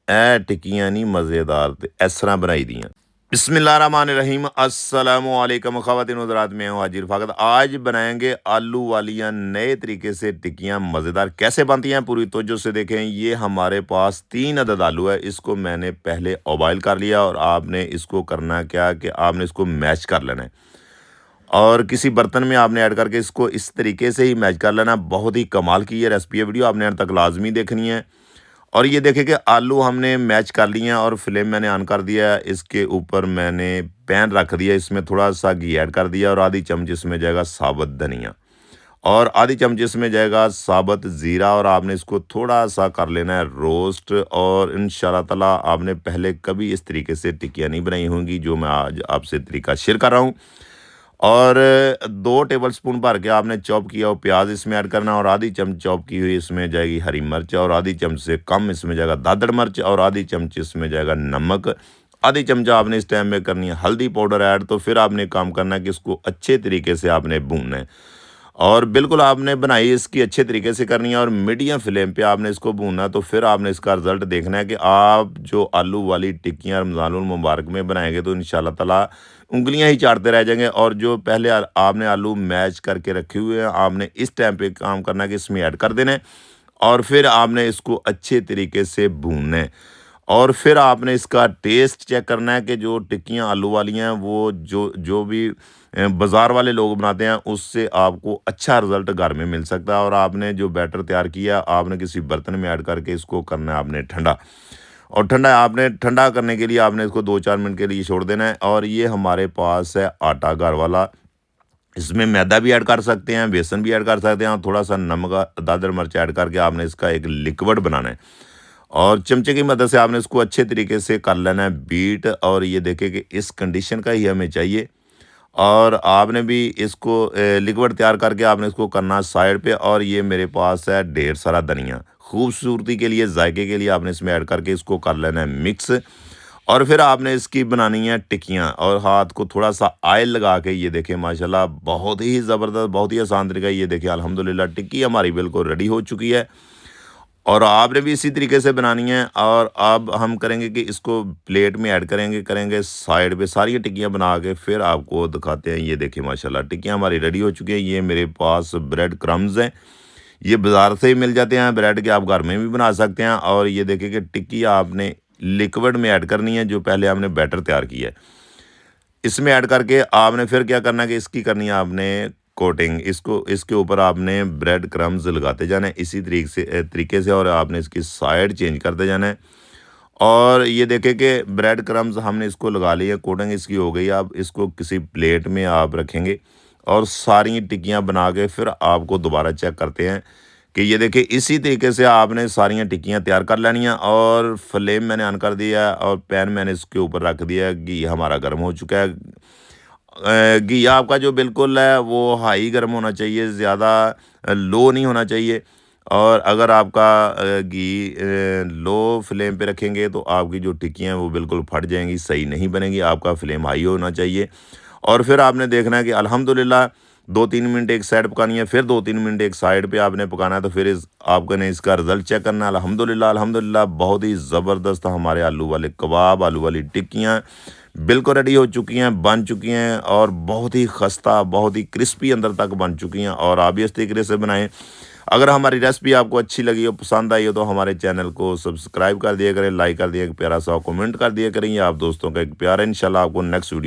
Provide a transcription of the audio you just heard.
ए टिक्कियां नहीं मज़ेदार ते इस तरह बनाई दियाँ। बिस्मिल्लाहिर्रहमानिर्रहीम अस्सलामुअलैकुम ख़वातीन हज़रात, मैं हूँ हाजिर फ़ाक़त। आज बनाएंगे आलू वालियाँ नए तरीके से टिक्कियाँ मज़ेदार। कैसे बनती हैं पूरी तवज्जो से देखें। ये हमारे पास 3 अदद आलू है। इसको मैंने पहले उबाल कर लिया और आपने इसको करना क्या कि आपने इसको मैश कर लेना है और किसी बर्तन में आपने ऐड करके इसको इस तरीके से ही मैश कर लेना। बहुत ही कमाल की ये रेसिपी है। वीडियो आपने अंत तक लाजमी देखनी है। और ये देखें कि आलू हमने मैच कर लिए हैं और फ्लेम मैंने ऑन कर दिया है। इसके ऊपर मैंने पैन रख दिया, इसमें थोड़ा सा घी ऐड कर दिया और आधी चम्मच इसमें जाएगा साबुत धनिया और आधी चम्मच इसमें जाएगा साबुत ज़ीरा और आपने इसको थोड़ा सा कर लेना है रोस्ट। और इंशाल्लाह ताला आपने पहले कभी इस तरीके से टिक्कियाँ नहीं बनाई होंगी जो मैं आज आपसे तरीका शेयर कर रहा हूँ। और 2 टेबलस्पून भर के आपने चॉप किया हुआ प्याज इसमें ऐड करना और आधी चम्मच चॉप की हुई इसमें जाएगी हरी मिर्च और आधी चम्मच से कम इसमें जाएगा दादड़ मिर्च और आधी चम्मच इसमें जाएगा नमक। आधी चमचा आपने इस टाइम में करनी है हल्दी पाउडर ऐड। तो फिर आपने काम करना है कि इसको अच्छे तरीके से आपने भूनना है और बिल्कुल आपने बनाई इसकी अच्छे तरीके से करनी है और मीडियम फ्लेम पे आपने इसको भूनना है। तो फिर आपने इसका रिज़ल्ट देखना है कि आप जो आलू वाली टिक्कियाँ रमज़ानुल मुबारक में बनाएंगे तो इंशाल्लाह ताला उंगलियां ही चाटते रह जाएंगे। और जो पहले आपने आलू मैश करके रखे हुए हैं आपने इस टाइम पे काम करना है कि इसमें ऐड कर देना है और फिर आपने इसको अच्छे तरीके से भूनना है। और फिर आपने इसका टेस्ट चेक करना है कि जो टिक्कियाँ आलू वाली हैं वो जो जो भी बाज़ार वाले लोग बनाते हैं उससे आपको अच्छा रिज़ल्ट घर में मिल सकता है। और आपने जो बैटर तैयार किया आपने किसी बर्तन में ऐड करके इसको करना है आपने ठंडा और ठंडा करने के लिए आपने इसको 2-4 मिनट के लिए छोड़ देना है। और ये हमारे पास है आटा घर वाला। इसमें मैदा भी ऐड कर सकते हैं, बेसन भी ऐड कर सकते हैं और थोड़ा सा नमक दादर मिर्च ऐड करके आपने इसका एक लिक्विड बनाना है और चमचे की मदद से आपने इसको अच्छे तरीके से कर लेना है बीट। और ये देखें कि इस कंडीशन का ही हमें चाहिए और आपने भी इसको लिक्विड तैयार करके आपने इसको करना साइड पे। और ये मेरे पास है ढेर सारा धनिया, खूबसूरती के लिए जायके के लिए आपने इसमें ऐड करके इसको कर लेना है मिक्स। और फिर आपने इसकी बनानी है टिक्कियाँ और हाथ को थोड़ा सा ऑयल लगा के ये देखें माशाल्लाह बहुत ही ज़बरदस्त, बहुत ही आसान तरीका। ये देखिए अल्हम्दुलिल्लाह टिक्की हमारी बिल्कुल रेडी हो चुकी है और आपने भी इसी तरीके से बनानी है। और अब हम करेंगे कि इसको प्लेट में ऐड करेंगे साइड पे सारी टिक्कियाँ बना के फिर आपको दिखाते हैं। ये देखिए माशाल्लाह टिक्कियाँ हमारी रेडी हो चुकी है। ये मेरे पास ब्रेड क्रम्स हैं, ये बाज़ार से ही मिल जाते हैं ब्रेड के, आप घर में भी बना सकते हैं। और ये देखिए कि टिक्की आपने लिक्विड में ऐड करनी है जो पहले आपने बैटर तैयार किया है इसमें ऐड करके आपने फिर क्या करना है कि इसकी करनी है आपने कोटिंग। इसको इसके ऊपर आपने ब्रेड क्रम्स लगाते जाना है इसी तरीके से और आपने इसकी साइड चेंज करते जाना है। और ये देखें कि ब्रेड क्रम्स हमने इसको लगा लिया, कोटिंग इसकी हो गई। आप इसको किसी प्लेट में आप रखेंगे और सारी टिक्कियाँ बना के फिर आपको दोबारा चेक करते हैं कि ये देखिए इसी तरीके से आपने सारी टिक्कियाँ तैयार कर लेनी है। और फ्लेम मैंने ऑन कर दिया और पैन मैंने इसके ऊपर रख दिया। घी हमारा गर्म हो चुका है। घी आपका जो बिल्कुल है वो हाई गर्म होना चाहिए, ज़्यादा लो नहीं होना चाहिए। और अगर आपका घी लो फ्लेम पे रखेंगे तो आपकी जो टिक्कियाँ हैं वो बिल्कुल फट जाएंगी, सही नहीं बनेगी। आपका फ्लेम हाई होना चाहिए। और फिर आपने देखना है कि अल्हम्दुलिल्लाह 2-3 मिनट एक साइड पकानी है, फिर 2-3 मिनट एक साइड पे आपने पकाना है। तो फिर आपने इसका रिज़ल्ट चेक करना है। अल्हम्दुलिल्लाह बहुत ही ज़बरदस्त हमारे आलू वाले कबाब, आलू वाली टिक्कियाँ बिल्कुल रेडी हो चुकी हैं, बन चुकी हैं और बहुत ही खस्ता, बहुत ही क्रिस्पी अंदर तक बन चुकी हैं। और आप भी इस तरीके से बनाएं। अगर हमारी रेसिपी आपको अच्छी लगी हो, पसंद आई हो तो हमारे चैनल को सब्सक्राइब कर दिया करें, लाइक कर दिया, एक प्यारा सा कमेंट कर दिया करें। ये आप दोस्तों का एक प्यार है। इंशाल्लाह आपको नेक्स्ट वीडियो